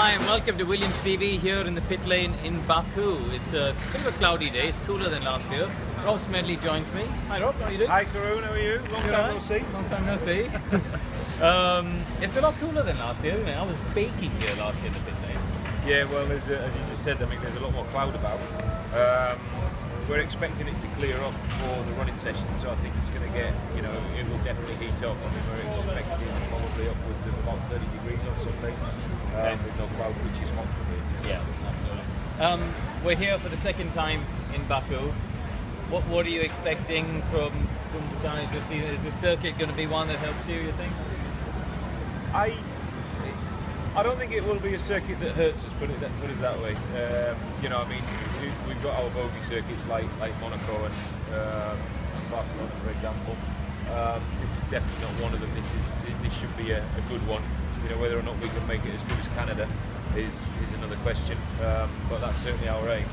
Hi and welcome to Williams TV here in the pit lane in Baku. It's a bit of a cloudy day, it's cooler than last year. Rob Smedley joins me. Hi Rob, how are you doing? Hi Karun, how are you? Long time no see. Long time no see. It's a lot cooler than last year, isn't it? I was baking here last year in the pit lane. Yeah, well, as you just said, I mean, there's a lot more cloud about. We're expecting it to clear up for the running sessions, so I think it's going to get, it will definitely heat up. I mean, we're expecting probably upwards of about 30 degrees on Sunday, with no cloud, which is hot for me. Yeah, absolutely. We're here for the second time in Baku. What are you expecting from the guys this season? Is the circuit going to be one that helps you think? I don't think it will be a circuit that hurts us, put it that way. I mean, we've got our bogey circuits like Monaco and Barcelona, for example. This is definitely not one of them. This should be a good one. Whether or not we can make it as good as Canada is another question, but that's certainly our aim.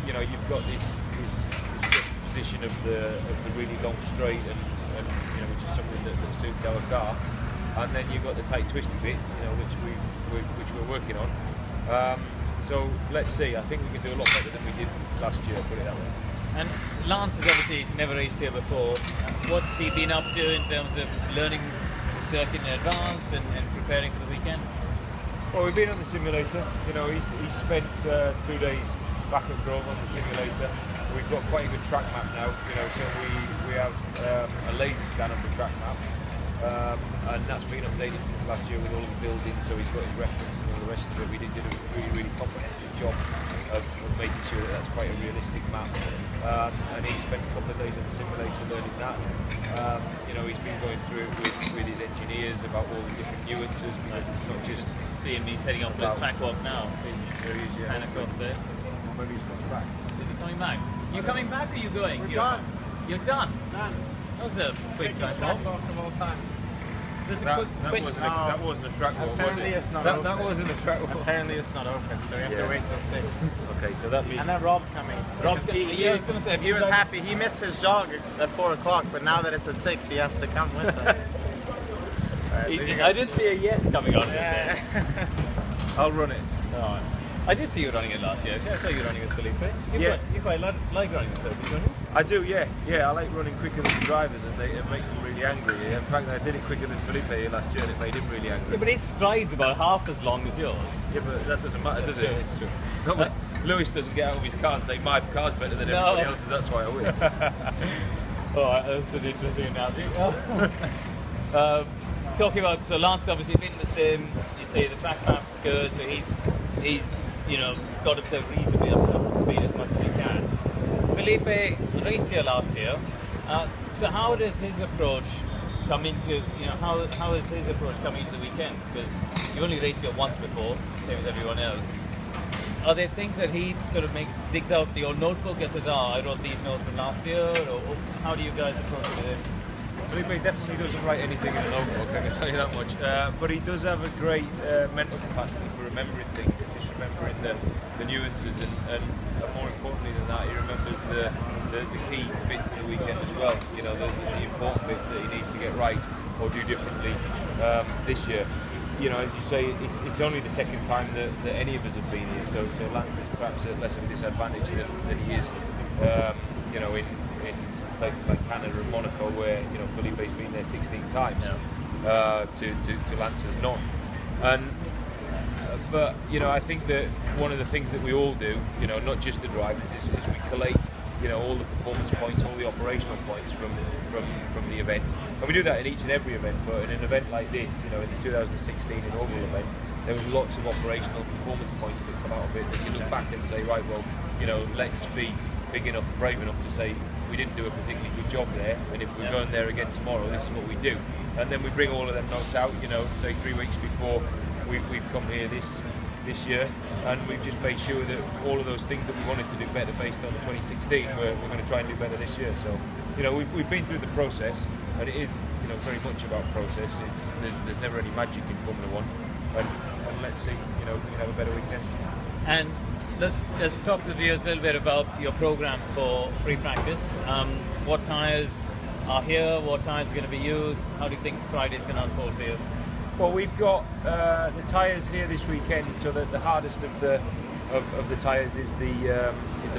You've got this juxtaposition of the really long straight and which is something that suits our car. And then you've got the tight twisty bits, which we're working on. So let's see. I think we can do a lot better than we did last year, put it that way. And Lance has obviously never raced here before. What's he been up to in terms of learning the circuit in advance and preparing for the weekend? Well, we've been on the simulator. He's spent 2 days back at Grove on the simulator. We've got quite a good track map now. So we have a laser scan of the track map. And that's been updated since last year with all the buildings, so he's got his reference and all the rest of it. We did a really comprehensive job of making sure that that's quite a realistic map. And he spent a couple of days on the simulator learning that. He's been going through it with his engineers about all the different nuances, because it's not just... See him, he's heading off this track walk now. There he is, yeah. And across there. Maybe he's coming back. Is he coming back? You coming back or are you going? We're done. You're done? Done. That was a quick track walk of all time. That wasn't a track walk, Apparently was it? it's not open. That wasn't a track walk. Apparently it's not open, so we have to wait till 6. Okay, so that means... And then Rob's coming. He was happy. He missed his jog at 4 o'clock, but now that it's at 6, he has to come with us. I did see a yes coming on. Yeah. I'll run it. Oh, I did see you running it last year. I saw you running with Felipe. You quite like running the circuit, don't you? I do, yeah. I like running quicker than the drivers, and it makes them really angry. In fact, I did it quicker than Felipe last year, and it made him really angry. Yeah, but his stride's about half as long as yours. Yeah, but that doesn't matter, does it? It's true. Lewis doesn't get out of his car and say, my car's better than everybody else's, that's why I win. That's an interesting analogy. Talking about, so Lance obviously been in the sim, you say the track map's good, so he's got himself reasonably up to speed as much as he can. Felipe raced here last year, so how does his approach come into, how is his approach coming into the weekend? Because you only raced here once before, same as everyone else. Are there things that he sort of digs out the old notebook and says, I wrote these notes from last year, or how do you guys approach it with him? Felipe definitely doesn't write anything in a notebook, I can tell you that much. But he does have a great mental capacity for remembering things and just remembering the nuances, and more importantly than that, he remembers the key bits of the weekend as well. The important bits that he needs to get right or do differently this year. As you say, it's only the second time that any of us have been here, so Lance is perhaps at less of a disadvantage than he is, in places like Canada and Monaco, where Felipe's been there 16 times, to Lance's none. But I think that one of the things that we all do, not just the drivers, is we collate all the performance points, all the operational points from the event, and we do that in each and every event. But in an event like this, in the 2016 inaugural event, there was lots of operational performance points that come out of it that you look back and say, right, well, let's be big enough, brave enough to say we didn't do a particularly good job there, and if we're going there again tomorrow, this is what we do. And then we bring all of them notes out, say 3 weeks before we've come here this year, and we've just made sure that all of those things that we wanted to do better based on 2016, we're going to try and do better this year. So, we've been through the process, and it is, very much about process. There's never any magic in Formula One, and let's see, we can have a better weekend. And let's talk to the viewers a little bit about your program for free practice. What tyres are here? What tyres are going to be used? How do you think Friday's going to unfold for you? Well, we've got the tyres here this weekend, so that the hardest of the tyres is the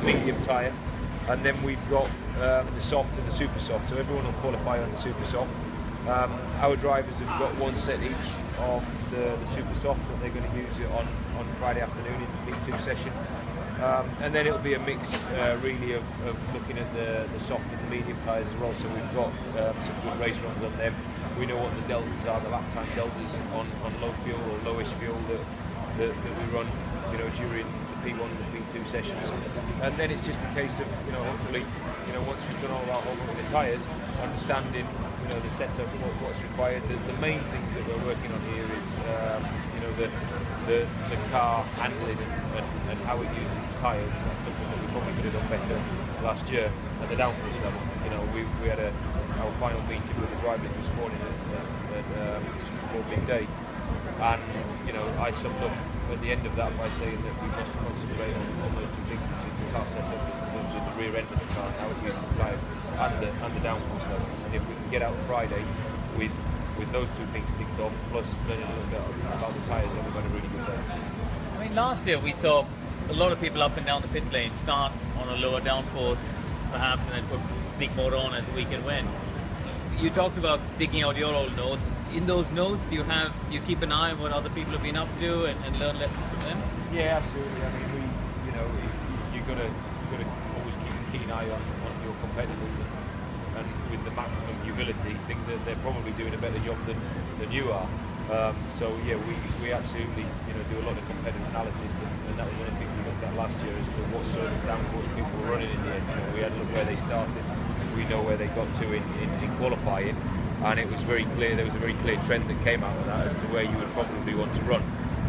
medium tyre, and then we've got the soft and the super soft. So everyone will qualify on the super soft. Our drivers have got one set each of the super soft, and they're going to use it on Friday afternoon in the P2 session. And then it'll be a mix really of looking at the soft and the medium tyres as well. So we've got some good race runs on them. We know what the deltas are, the lap time deltas on low fuel or lowish fuel that we run, you know, during the P1 and the P2 sessions. And then it's just a case of, you know, hopefully, you know, once we've done all our homework with the tyres, understanding, you know, the setup, what's required. The main things that we're working on here is, you know, the car handling and how it uses its tyres, and that's something that we probably could have done better last year at the downforce level. You know, we had our final meeting with the drivers this morning at just before midday, and you know, I summed up at the end of that by saying that we must concentrate on those two things, which is the car setup, the rear end of the car, and how it uses the tyres, and the downforce level. And if we can get out Friday with those two things ticked off, plus learning a little bit about the tyres, then we're going to really good there. I mean, last year we saw a lot of people up and down the pit lane start on a lower downforce, perhaps, and then sneak more on as the weekend went. You talked about digging out your old notes. In those notes, do you keep an eye on what other people have been up to and learn lessons from them? Yeah, absolutely. I mean, you know, you've got to always keep a keen eye on your competitors, and with the maximum humility, think that they're probably doing a better job than you are. So yeah, we absolutely, you know, do a lot of competitive analysis, and that was one of the things we looked at last year as to what sort of downforce people were running in the end. You know, we had a look where they started, we know where they got to in qualifying, and it was very clear, there was a very clear trend that came out of that as to where you would probably want to run.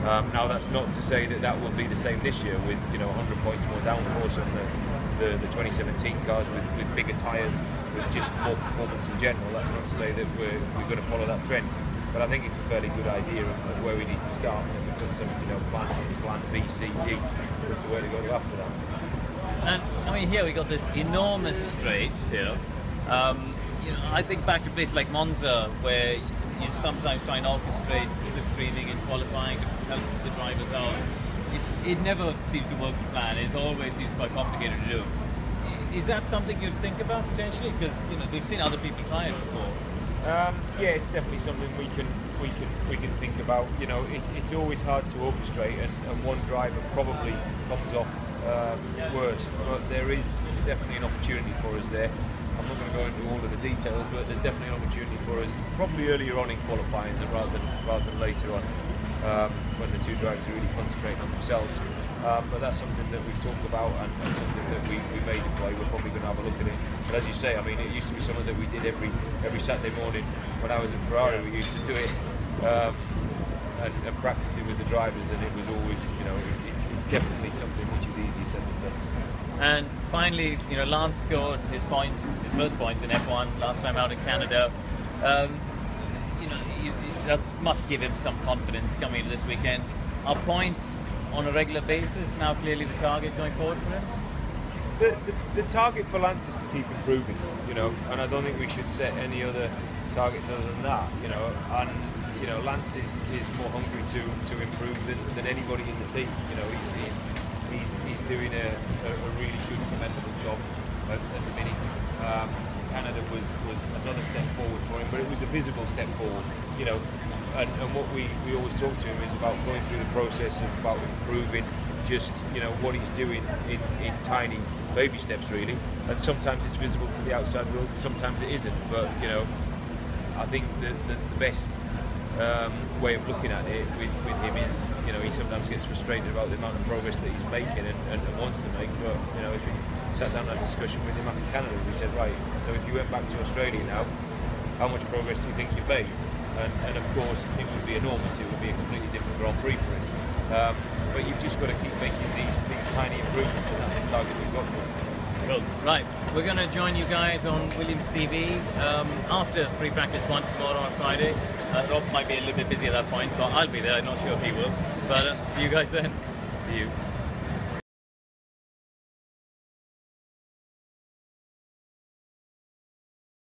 Now that's not to say that will be the same this year with, you know, 100 points more downforce on the 2017 cars with bigger tyres, with just more performance in general. That's not to say that we're going to follow that trend. But I think it's a fairly good idea of where we need to start, and we've got some, you know, plan B, C, D as to where to go after that. And I mean, here we got this enormous straight here. You know, I think back to places like Monza, where you sometimes try and orchestrate slipstreaming and qualifying to help the drivers out. It never seems to work to plan. It always seems quite complicated to do. Is that something you'd think about potentially? Because, you know, we've seen other people try it before. Yeah, it's definitely something we can think about. You know, it's always hard to orchestrate, and one driver probably comes off worst. But there is definitely an opportunity for us there. I'm not going to go into all of the details, but there's definitely an opportunity for us, probably earlier on in qualifying rather than later on, when the two drivers are really concentrating on themselves. But that's something that we've talked about, and something that we may deploy. We're probably going to have a look at it. But as you say, I mean, it used to be something that we did every Saturday morning when I was at Ferrari. We used to do it and practice it with the drivers, and it was always, you know, it's definitely something which is easier said than done. And finally, you know, Lance scored his first points in F1 last time out in Canada. You know, that must give him some confidence coming into this weekend. Are points on a regular basis now clearly the target going forward for him? The target for Lance is to keep improving, you know, and I don't think we should set any other targets other than that, you know. And you know, Lance is more hungry to improve than anybody in the team. You know, he's doing a really good, commendable job at the minute. Canada was another step forward for him, but it was a visible step forward, you know. And what we always talk to him is about going through the process of about improving just, you know, what he's doing in tiny baby steps really. And sometimes it's visible to the outside world, sometimes it isn't. But you know, I think the best way of looking at it with him is, you know, he sometimes gets frustrated about the amount of progress that he's making and wants to make. But you know, as we sat down and had a discussion with him after Canada, we said, right, so if you went back to Australia now, how much progress do you think you've made? And of course, it would be enormous. It would be a completely different Grand Prix for him. But you've just got to keep making these tiny improvements, and that's the target we've got for him. Cool. Right, we're going to join you guys on Williams TV after free practice 1 tomorrow on Friday. Rob might be a little bit busy at that point, so I'll be there. I'm not sure if he will. But see you guys then. See you.